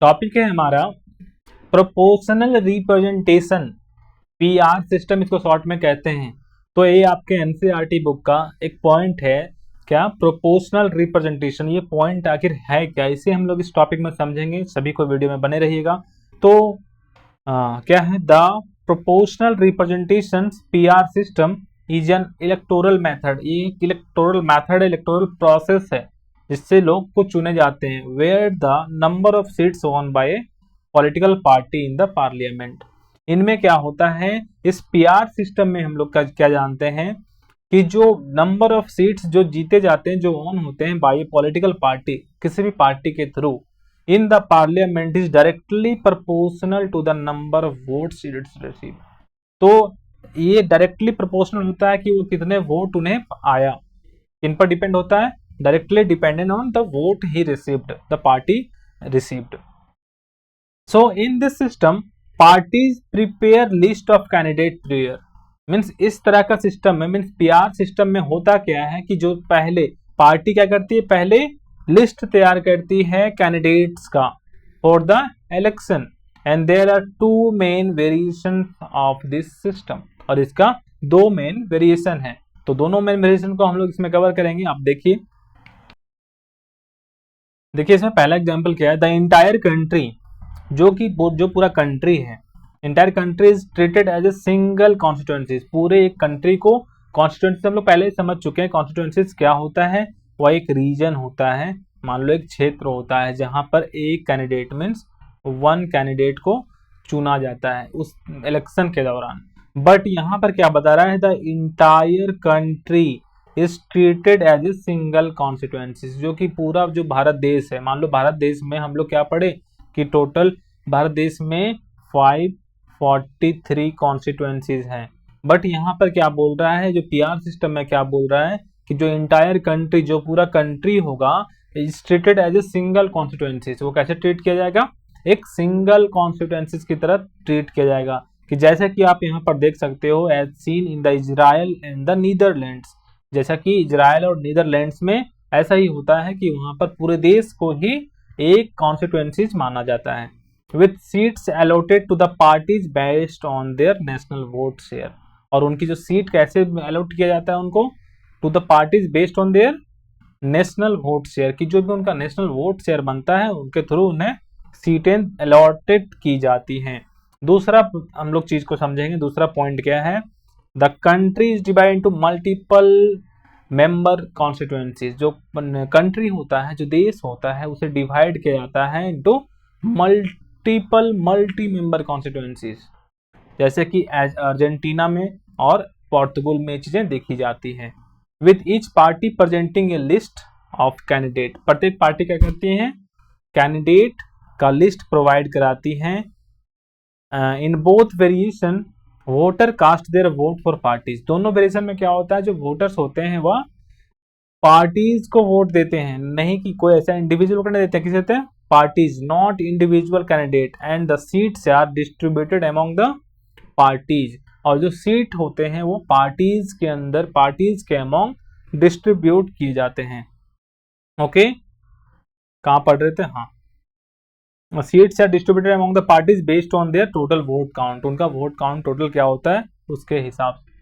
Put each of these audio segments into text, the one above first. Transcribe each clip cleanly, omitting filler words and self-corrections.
Topic है हमारा proportional representation, PR system इसको शॉर्ट में कहते हैं। तो ये आपके एनसीईआरटी बुक का एक पॉइंट है, क्या प्रोपोर्शनल रिप्रेजेंटेशन, ये पॉइंट आखिर है क्या, इसे हम लोग इस टॉपिक में समझेंगे। सभी को वीडियो में बने रहिएगा। तो क्या है, the proportional representation PR system is an electoral method. ये एक इलेक्टोरल मेथड है, इलेक्टोरल प्रोसेस है जिससे लोग को चुने जाते हैं। Where the number of seats won by political party in the parliament. इनमें क्या होता है, इस पीआर सिस्टम में हम लोग का क्या जानते हैं कि जो नंबर ऑफ सीट्स जो जीते जाते हैं, जो ओन होते हैं बाय पॉलिटिकल पार्टी, किसी भी पार्टी के through in the parliament is directly proportional to the number of votes it's receive. तो ये डायरेक्टली प्रोपोर्शनल होता है कि वो कितने वोट उन्हें आया, इन पर डिपेंड होता है, directly dependent on the vote he received, the party received. So in this system parties prepare list of candidate prayer. Means इस तरह का सिस्टम में, मीन्स पीआर सिस्टम में होता क्या है कि जो पहले पार्टी क्या करती है, पहले लिस्ट तैयार करती है कैंडिडेट्स का for the election, and there are two main variation of this system. और इसका दो मेन वेरिएशन है, तो दोनों मेन वेरिएशन को हम लोग इसमें कवर करेंगे। आप देखिए इसमें पहला एग्जांपल क्या है, द इंटायर कंट्री, जो पूरा कंट्री है, entire country is treated as a single constituencies. पूरे एक कंट्री को कॉन्स्टिट्यूएंसी हम लोग पहले ही समझ चुके हैं। कॉन्स्टिट्यूएंसीज क्या होता है, वह एक रीजन होता है, मान लो एक क्षेत्र होता है जहां पर एक कैंडिडेट मीन्स वन कैंडिडेट को चुना जाता है उस इलेक्शन के दौरान। बट यहाँ पर क्या बता रहा है, the entire country is treated as a single constituencies. जो कि पूरा जो भारत देश है, मान लो भारत देश में हम लोग क्या पढ़े कि टोटल भारत देश में 543 कॉन्स्टिट्यूएंसीज हैं। बट यहाँ पर क्या बोल रहा है, जो पीआर सिस्टम में क्या बोल रहा है कि जो इंटायर कंट्री, जो पूरा कंट्री होगा, is treated as a single constituencies. वो कैसे ट्रीट किया जाएगा, एक सिंगल कॉन्स्टिट्यूएंसीज की तरह ट्रीट किया जाएगा। कि जैसा कि आप यहाँ पर देख सकते हो, as seen in the Israel and the Netherlands, जैसा कि इजराइल और नीदरलैंड्स में ऐसा ही होता है कि वहां पर पूरे देश को ही एक कॉन्स्टिट्यूएंसीज माना जाता है, with seats allotted to the parties based on their national vote share. और उनकी जो सीट कैसे अलॉट किया जाता है उनको, to the parties based on their national vote share, की जो भी उनका नेशनल वोट शेयर बनता है उनके थ्रू उन्हें सीटें अलॉटेड की जाती हैं। दूसरा हम लोग चीज को समझेंगे, दूसरा पॉइंट क्या है, the country is divide into multiple member constituencies. जो कंट्री होता है, जो देश होता है, उसे डिवाइड किया जाता है इनटू मल्टी मेंबर कॉन्स्टिट्यूएंसीज, जैसे कि एज अर्जेंटीना में और पोर्तुगल में चीजें देखी जाती हैं। With each party presenting a list of candidate. प्रत्येक पार्टी क्या करती है, कैंडिडेट का लिस्ट प्रोवाइड कराती हैं। In both variation voter cast their vote for parties. दोनों वेरिएशन में क्या होता है, जो वोटर्स होते हैं वह पार्टीज को वोट देते हैं, नहीं कि कोई ऐसा इंडिविजुअल को नहीं देते, किसे देते हैं, parties, not individual candidate, and the seats are distributed among the parties. और जो सीट होते हैं वो पार्टीज के अंदर, पार्टीज के अमंग डिस्ट्रीब्यूट किए जाते हैं। ओके, कहाँ पढ़ रहे थे, हाँ, seats are distributed among the parties based on their total vote count. उनका वोट काउंट टोटल क्या होता है उसके हिसाब से,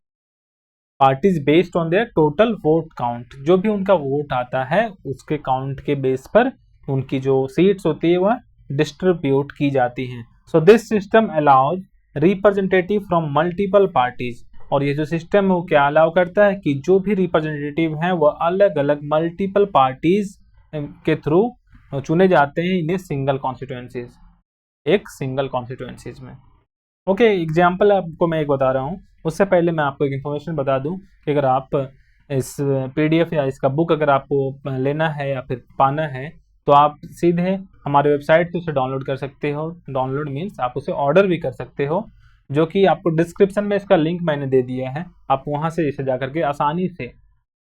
parties based on their total vote count, जो भी उनका वोट आता है उसके काउंट के बेस पर उनकी जो सीट्स होती है वह डिस्ट्रीब्यूट की जाती हैं। So this system allows representative from multiple parties. और ये जो सिस्टम है वो क्या अलाउ करता है कि जो भी रिप्रेजेंटेटिव हैं वह अलग अलग मल्टीपल पार्टीज के थ्रू चुने जाते हैं इन सिंगल कॉन्स्टिट्यूएंसीज, एक सिंगल कॉन्स्टिट्यूएंसीज में। ओके, एग्जाम्पल आपको मैं एक बता रहा हूँ। उससे पहले मैं आपको एक इन्फॉर्मेशन बता दूं कि अगर आप इस पीडीएफ या इसका बुक अगर आपको लेना है या फिर पाना है तो आप सीधे हमारे वेबसाइट से उसे डाउनलोड कर सकते हो। डाउनलोड मीन्स आप उसे ऑर्डर भी कर सकते हो, जो कि आपको डिस्क्रिप्शन में इसका लिंक मैंने दे दिया है। आप वहाँ से इसे जा करके आसानी से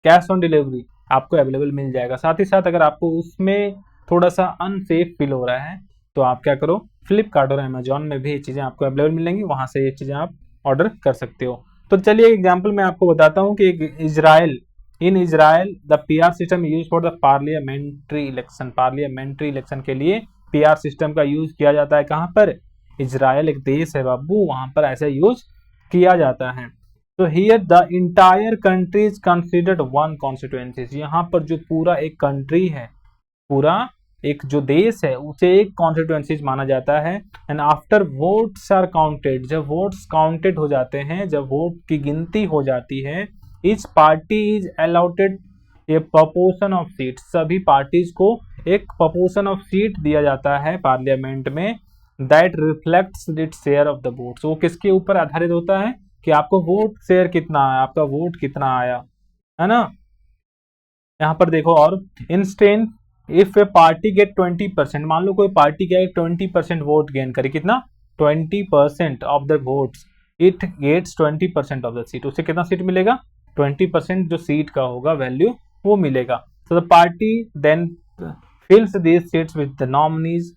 कैश ऑन डिलीवरी आपको अवेलेबल मिल जाएगा। साथ ही साथ अगर आपको उसमें थोड़ा सा अनसेफ फील हो रहा है तो आप क्या करो, फ्लिपकार्ट और अमेजॉन में भी ये चीज़ें आपको अवेलेबल मिलेंगी, वहाँ से ये चीज़ें आप ऑर्डर कर सकते हो। तो चलिए एग्जांपल मैं आपको बताता हूँ कि Israel, in Israel the PR system use for the parliamentary election. Parliamentary election के लिए पीआर सिस्टम का यूज किया जाता है कहाँ पर, इजराइल एक देश है बाबू, वहां पर ऐसा यूज किया जाता है। तो here the entire country is considered one constituency, यहाँ पर जो पूरा एक कंट्री है, पूरा एक जो देश है उसे एक कॉन्स्टिट्यूएंसी माना जाता है। And after votes are counted, जब वोट्स काउंटेड हो जाते हैं, जब वोट की गिनती हो जाती है, each party is allotted A proportion of seat, सभी पार्टीज को एक प्रपोर्शन ऑफ सीट दिया जाता है पार्लियामेंट में, that reflects its share of the votes, वो किसके ऊपर आधारित होता है कि आपको वोट शेयर कितना आया, आपका वोट कितना आया, है ना। यहाँ पर देखो, और instant if A party get 20%, मान लो कोई पार्टी क्या 20% वोट गेन करे, कितना 20% of the votes, it gets 20% of the seat, उसे कितना सीट मिलेगा 20% जो सीट का होगा वैल्यू वो मिलेगा। So the party then fills these seats with the nominees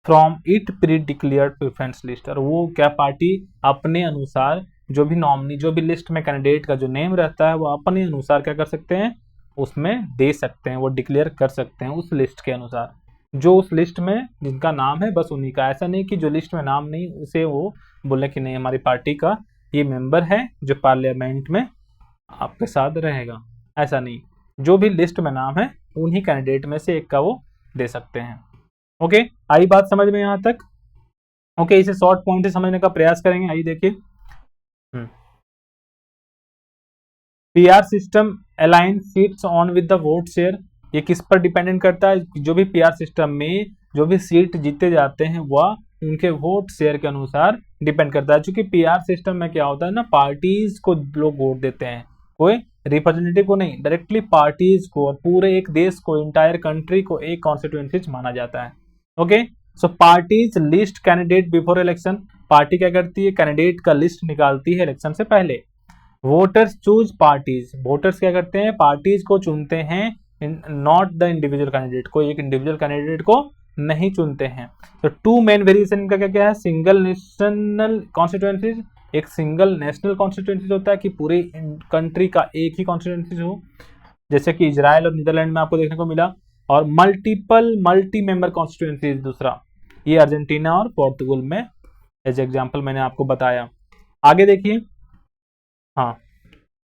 from it pre declared preference list, और वो क्या पार्टी अपने अनुसार जो भी नॉमिनी, जो भी लिस्ट में कैंडिडेट का जो नेम रहता है वो अपने अनुसार क्या कर सकते हैं, उसमें दे सकते हैं, वो डिक्लेयर कर सकते हैं उस लिस्ट के अनुसार, जो उस लिस्ट में जिनका नाम है बस उन्हीं का। ऐसा नहीं कि जो लिस्ट में नाम नहीं उसे वो बोले कि नहीं हमारी पार्टी का ये मेंबर है जो पार्लियामेंट में आपके साथ रहेगा, ऐसा नहीं, जो भी लिस्ट में नाम है उन्हीं कैंडिडेट में से एक का वो दे सकते हैं। ओके, आई बात समझ में यहाँ तक। ओके, इसे शॉर्ट पॉइंट से समझने का प्रयास करेंगे। आइए देखिए, PR system align seats on with the vote share, ये किस पर डिपेंडेंट करता है, जो भी पीआर सिस्टम में जो भी सीट जीते जाते हैं वह उनके वोट शेयर के अनुसार डिपेंड करता है। क्योंकि पीआर सिस्टम में क्या होता है ना, पार्टीज को लोग वोट देते हैं, कोई रिप्रेजेंटेटिव को नहीं, डायरेक्टली पार्टीज को, और पूरे एक देश को, इंटायर कंट्री को एक कॉन्स्टिट्यूएंसी माना जाता है। Okay, so parties list candidate before election, party क्या करती है, कैंडिडेट का लिस्ट निकालती है इलेक्शन से पहले। वोटर्स चूज पार्टीज, वोटर्स क्या करते हैं, पार्टीज को चुनते हैं, नॉट द इंडिविजुअल कैंडिडेट को, एक इंडिविजुअल कैंडिडेट को नहीं चुनते हैं। तो टू मेन वेरिएशन इनका क्या क्या है, सिंगल नेशनल कॉन्स्टिट्यूएंसीज, एक सिंगल नेशनल कॉन्स्टिट्यूएंसीज होता है कि पूरी कंट्री का एक ही कॉन्स्टिट्यूएंसीज हो, जैसे कि इजराइल और नीदरलैंड में आपको देखने को मिला, और मल्टीपल मल्टी मेंबर कॉन्स्टिट्यूएंसीज दूसरा, ये अर्जेंटीना और पोर्तुगल में एज एग्जाम्पल मैंने आपको बताया। आगे देखिए, हाँ,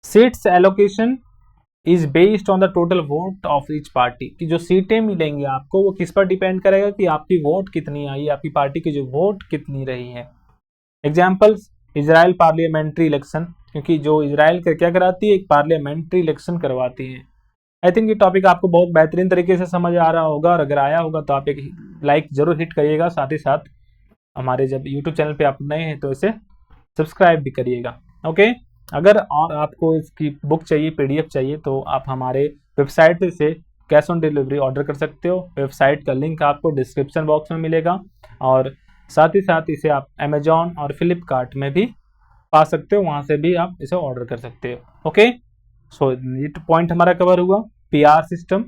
seats allocation is based on the total vote of each party, की जो सीटें मिलेंगी आपको वो किस पर डिपेंड करेगा कि आपकी वोट कितनी आई, आपकी पार्टी की जो वोट कितनी रही है। एग्जाम्पल्स, इजराइल पार्लियामेंट्री इलेक्शन, क्योंकि जो इजराइल क्या कराती है, एक पार्लियामेंट्री इलेक्शन करवाती है। आई थिंक ये टॉपिक आपको बहुत बेहतरीन तरीके से समझ आ रहा होगा, और अगर आया होगा तो आप एक लाइक जरूर हिट करिएगा, साथ ही साथ हमारे जब यूट्यूब चैनल पे आप नए हैं तो इसे सब्सक्राइब भी करिएगा। ओके, अगर और आपको इसकी बुक चाहिए, पीडीएफ चाहिए, तो आप हमारे वेबसाइट से कैश ऑन डिलीवरी ऑर्डर कर सकते हो। वेबसाइट का लिंक आपको डिस्क्रिप्शन बॉक्स में मिलेगा, और साथ ही साथ इसे आप अमेजॉन और फ्लिपकार्ट में भी पा सकते हो, वहाँ से भी आप इसे ऑर्डर कर सकते हो। ओके, सो ये पॉइंट हमारा कवर हुआ पीआर सिस्टम,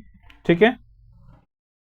ठीक है।